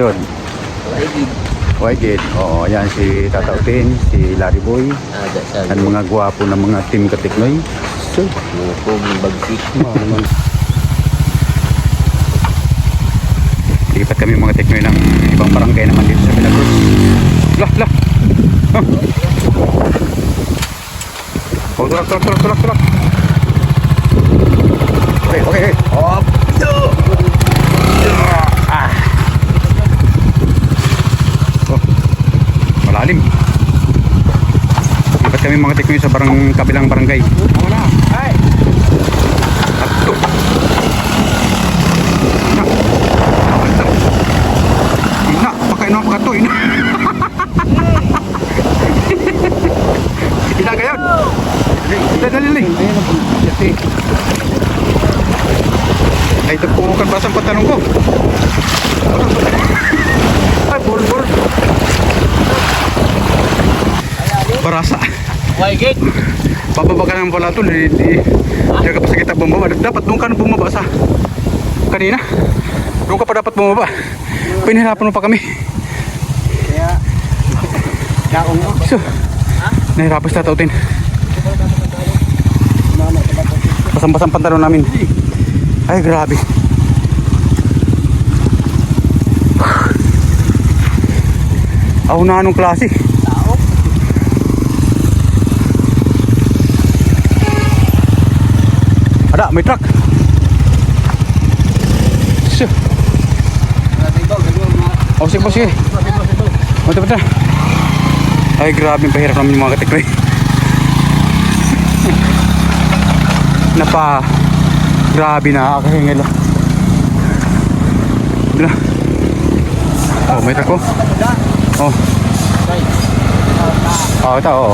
yun? Waigid. Oo, yan si Tatautin, si Larry Boy. Ang mga gwapo ng mga team Katiknoy. So, mga bagsik. Lipat kami mga Tiknoy ng ibang barangay naman dito sa Milagros. Lah. Oh, tulak. Okay. Hop. Malalim. Lipat kami mga Tiknoy sa kabilang barangay. Ato. Ina, pakain ako kato, ina. Ina gayon. Dali. Ay, tagpurukan ba sa pantalong ko? Ay, bur. Barasa. Waigid. Pababa ka naman pala ito. Hindi ka pa sa kita bumaba. Dapat doon ka na bumaba sa kanina. Doon ka pa dapat bumaba. Pinahirapan mo pa kami. Kaya, kaong mo. So, nahirapan sa Tatautin. Basang-basang pantalon namin. Ay, grabe. Ako na anong klase. Ada, may truck. So. Oh, sige. Mata. Ay, grabe yung pahirap namin yung mga Katiknoy. Grabe na, kakahingil. Oh, may truck ko. Oh. Oh, ito, oh.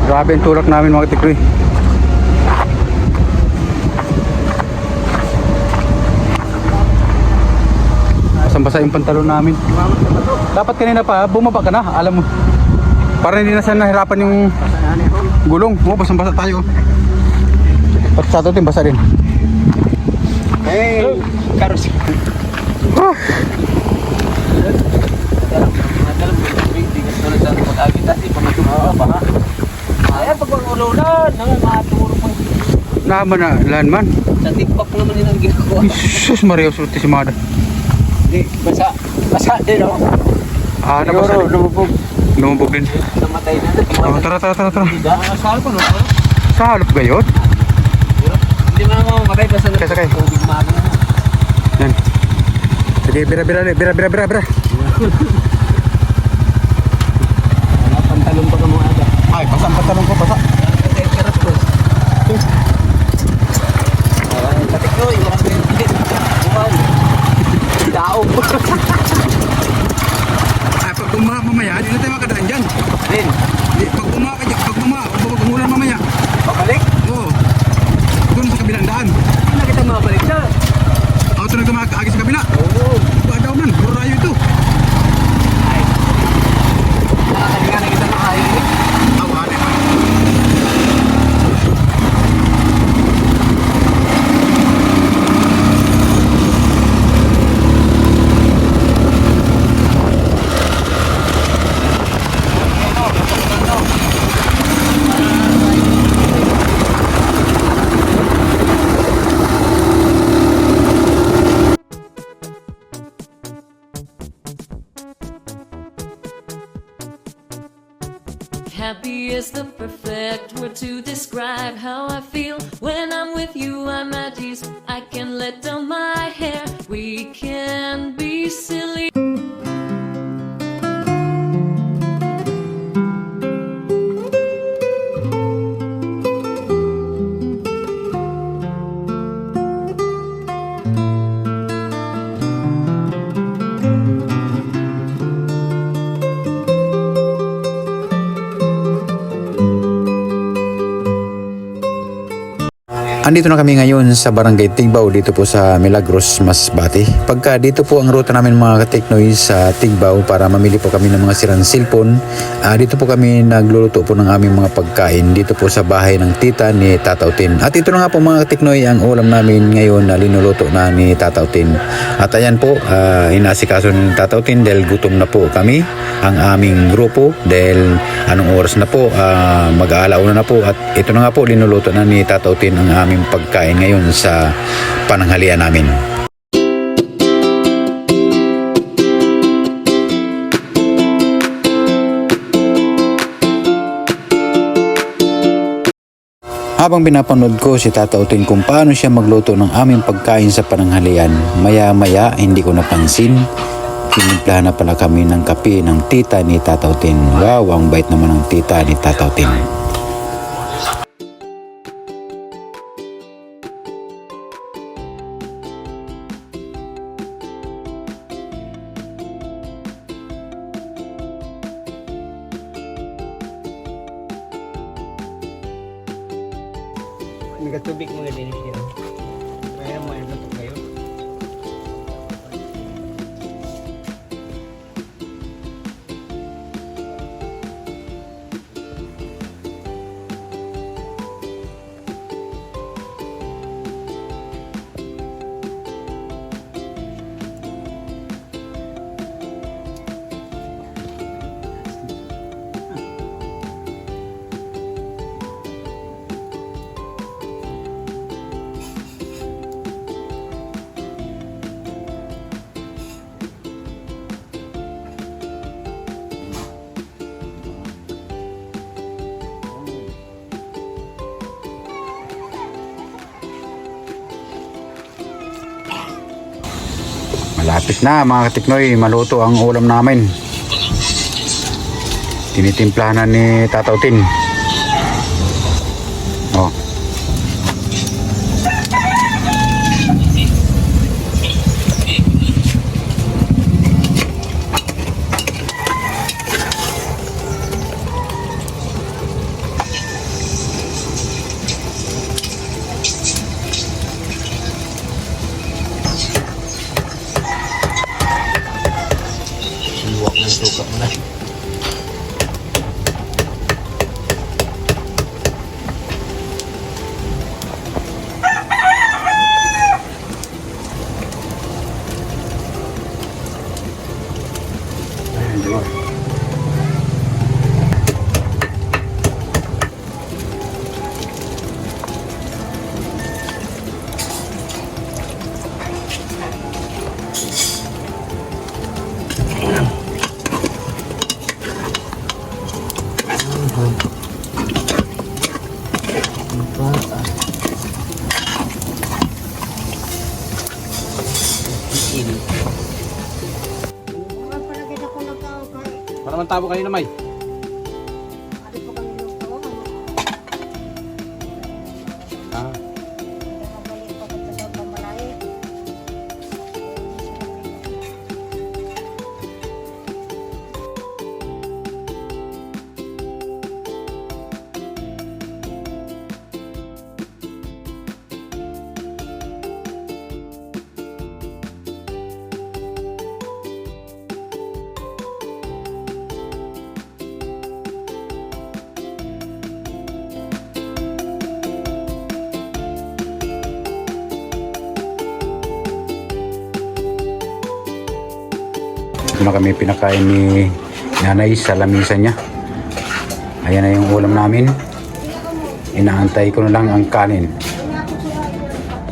Grabe ang tulak namin mga Tiknoy. Basang-basa yung pantalon namin. Dapat kanina pa bumaba ka na, alam mo. Para hindi na siya nahirapan yung gulong. Basang-basa tayo. At sa atin basa din. Hey, karos. Ay, pag ulan, maturo po. Naman na, lanman. Sa TikTok naman yun ang ginagawa. Jesus Maria, sulti si Mada. Hindi, basa din ako. Nabasa din. Lumubog din. Namatay na. Oh, tara. Saan ko no? Sa halop gayon? Hindi mo naman mamatay basta na. Sakay. Tubig mago na. Yan. Sige, bira. Pantalon pa ka mga aga. Ay, basa ang pantalon ko, basa. Karas ko. Katiknoy, wakas na yung bilit. Bumal. Daog. Ay, pag bumaha mamaya, hindi na tayo makadaan dyan. Din. Pag bumaha ka dyan, pag umulan mamaya. Babalik? Oo. Doon sa kabilang daan. Hindi na kita mabalik na. Ako ito nagkakaagi sa kabila. Oo. Bagaw man, burayo ito. Ay. Nakakaliga na kita makain. Awali pa. Happy is the perfect word to describe how I feel when I'm with you. I'm at ease. I can let down my hair. We can be silly. Andito na kami ngayon sa Barangay Tigbaw dito po sa Milagros, Masbate. Pagka dito po ang ruta namin mga kateknoy sa Tigbaw para mamili po kami ng mga sirang cellphone. Dito po kami nagluluto po ng aming mga pagkain dito po sa bahay ng tita ni Tataw Tin. At ito na nga po mga kateknoy ang ulam namin ngayon na linuluto na ni Tataw Tin. At ayan po, inaasikaso ni Tataw Tin dahil gutom na po kami, ang aming grupo, dahil anong oras na po, mag-aalauna na po. At ito na nga po, linuluto na ni Tataw Tin ang aming pagkain ngayon sa pananghalian namin. Habang pinapanood ko si Tataw Tin kung paano siya magluto ng aming pagkain sa pananghalian, maya-maya hindi ko napansin, tinimplahan na pala kami ng kape ng tita ni Tataw Tin. Wow, ang bait naman ng tita ni Tataw Tin. Nagatubig mga din siya. Kaya mo yung luto kayo. Malapit na mga katiknoy, maluto ang ulam namin. Tinitimplahan na ni Tataw Tin. Oh. Suka mo na. Para man tabo kayo na may. na kami pinakain ni nanay sa lamisa niya. Ayan na yung ulam namin. Inaantay ko na lang ang kanin.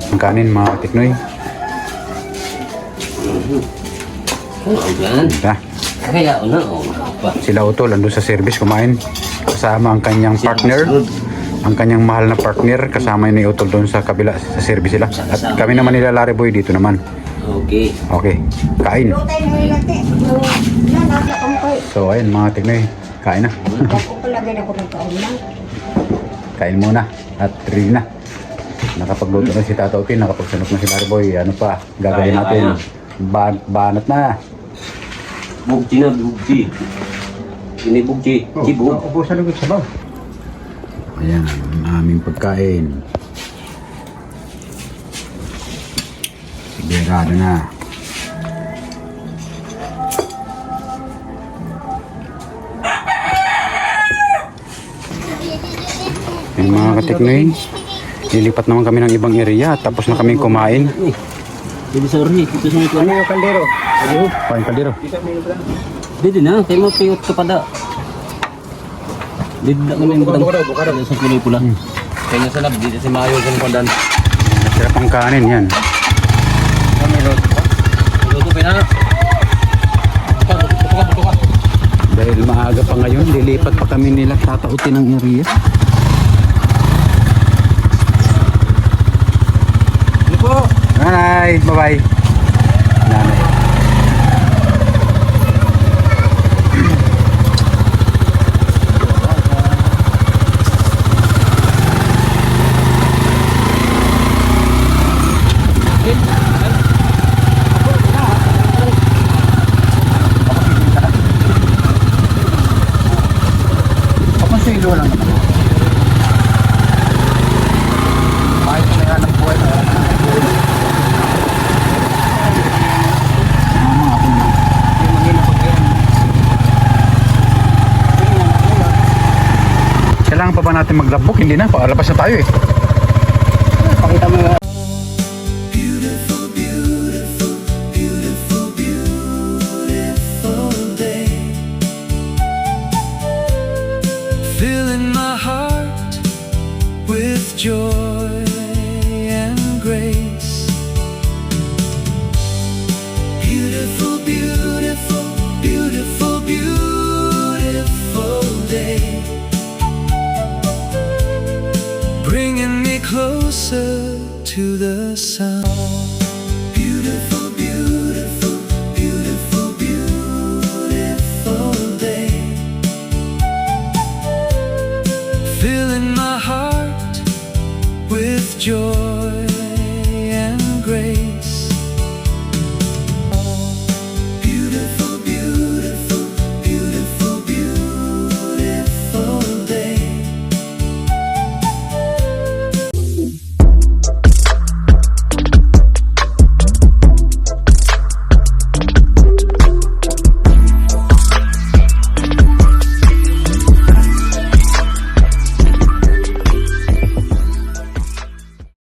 Ang kanin mga tiknoy. Diba? Kaya una Sila Utol andun sa service kumain. Kasama ang kanyang partner. Ang kanyang mahal na partner. Kasama ni Utol doon sa kabila sa service sila. At kami naman nila Larry Boy dito naman. Okay. Okay. Kain. So ayun mga tiknoy. Kain na. Kain muna. At ready na. Nakapagluto na si Tataw Tin. Nakapagsunok na si Larry Boy. Ano pa? Gagawin natin. Banat na. Bugti na, bugti. Ini bugti. Tibog. Ubusan ng sabaw. Ayan, ang aming pagkain. Birado na. Yung mga kateknoy, lilipat naman kami ng ibang area. Tapos na kami kumain. Dito sa orhi, dito sa ito. Ano yung kaldero? Kain kaldero. Dito na, kayo mo piyot ka pa da. Dito na kami yung bukadang. Dito sa kulay pula. Kaya sa lab, dito si Mayo sa pandan. Sarap ang kanin yan. Kami roto pa. Roto pa na. Buto ka. Dahil maaga pa ngayon, lilipat pa kami nila tatautin ng area. Ano po? Nanay, bye-bye. Nanay. Kapasilo lang naman. Kahit na yan ang buhay na kailangan pa ba natin maglabok? Hindi na, palabas na tayo eh. Pakita mo yung Beautiful, beautiful, beautiful, beautiful day. Filling my heart with joy and grace. Beautiful, beautiful, beautiful, beautiful day. Bringing me closer to the sun. Beautiful, beautiful, beautiful, beautiful day. Filling my heart with joy